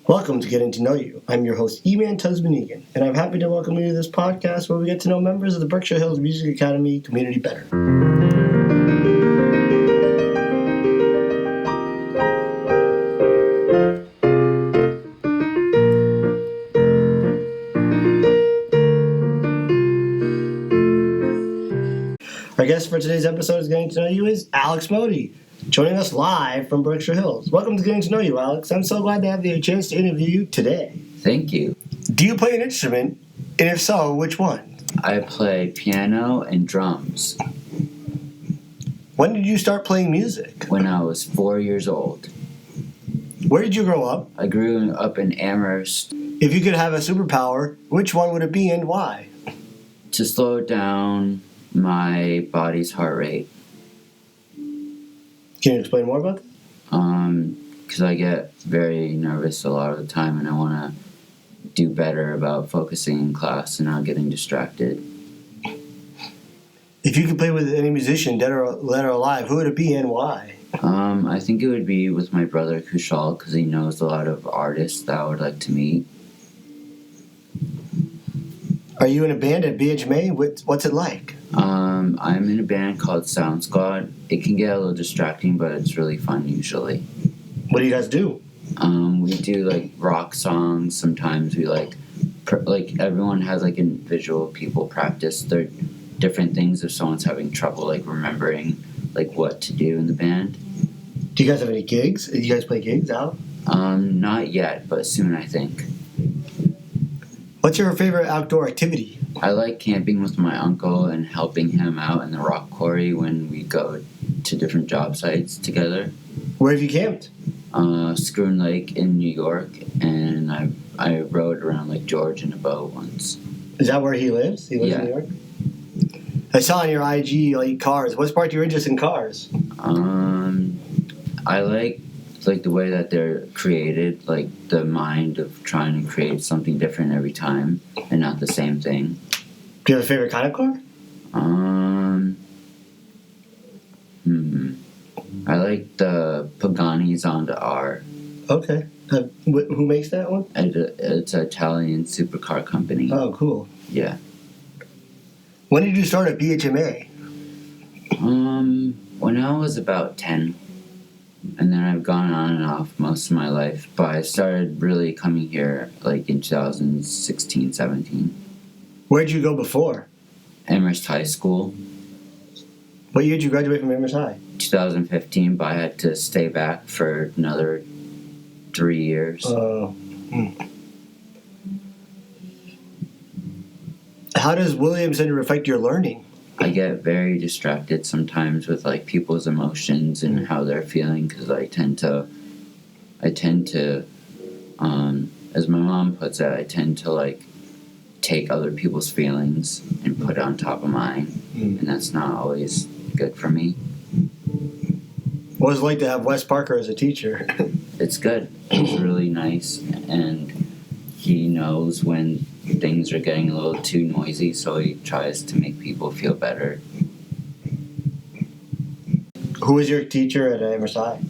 Welcome to Getting to Know You. I'm your host, Eman Tuzman-Eagan, and I'm happy to welcome you to this podcast where we get to know members of the Berkshire Hills Music Academy community better. Our guest for today's episode is Getting to Know You is Alex Mody, joining us live from Berkshire Hills. Welcome to Getting to Know You, Alex. I'm so glad to have the chance to interview you today. Thank you. Do you play an instrument? And if so, which one? I play piano and drums. When did you start playing music? When I was 4 years old. Where did you grow up? I grew up in Amherst. If you could have a superpower, which one would it be and why? To slow down my body's heart rate. Can you explain more about that? Because I get very nervous a lot of the time and I want to do better about focusing in class and not getting distracted. If you could play with any musician, dead or alive, who would it be and why? I think it would be with my brother Kushal because he knows a lot of artists that I would like to meet. Are you in a band at BHMA? What's it like? I'm in a band called Sound Squad. It can get a little distracting, but it's really fun usually. What do you guys do? We do like rock songs. Sometimes we like everyone has like individual people practice their different things if someone's having trouble like remembering like what to do in the band. Do you guys have any gigs? Do you guys play gigs out? Not yet, but soon I think. What's your favorite outdoor activity? I like camping with my uncle and helping him out in the rock quarry when we go to different job sites together. Where have you camped? Scroon Lake in New York, and I rode around Lake George in a boat once. Is that where he lives? He lives in New York? I saw on your IG like cars. What sparked your interest in cars? I like the way that they're created, like the mind of trying to create something different every time and not the same thing. Do you have a favorite kind of car? I like the Pagani Zonda R. Okay. Who makes that one? It's an Italian supercar company. Oh, cool. Yeah. When did you start at BHMA? When I was about 10. And then I've gone on and off most of my life. But I started really coming here like in 2016, 17. Where'd you go before? Amherst High School. What year did you graduate from Amherst High? 2015, but I had to stay back for another 3 years. How does Williams Center affect your learning? I get very distracted sometimes with like people's emotions and how they're feeling because I tend to, as my mom puts it, I tend to like take other people's feelings and put it on top of mine, and that's not always good for me. What was it like to have Wes Parker as a teacher? It's good. He's really nice, and he knows when things are getting a little too noisy, so he tries to make people feel better. Who was your teacher at Amherst High?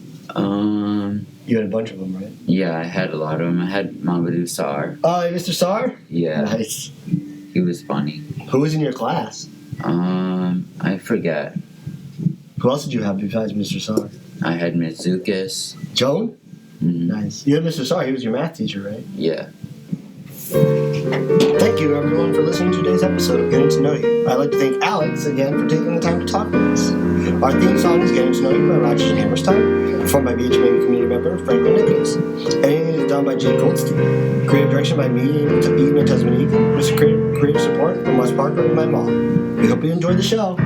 You had a bunch of them, right? Yeah, I had a lot of them. I had Mody Sar. Oh, Mr. Sar? Yeah. Nice. He was funny. Who was in your class? I forget. Who else did you have besides Mr. Sar? I had Ms. Zukas. Joan? Mm-hmm. Nice. You had Mr. Sar. He was your math teacher, right? Yeah. Thank you, everyone, for listening to today's episode of Getting to Know You. I'd like to thank Alex again for taking the time to talk with us. Our theme song is Getting to Know You by Rogers and Hammerstein, performed by BHMA community member Franklin Nicholas. Editing is done by Jake Goldstein. Creative direction by me and Tuzman-Eagan. With creative support from Wes Parker and my mom. We hope you enjoyed the show.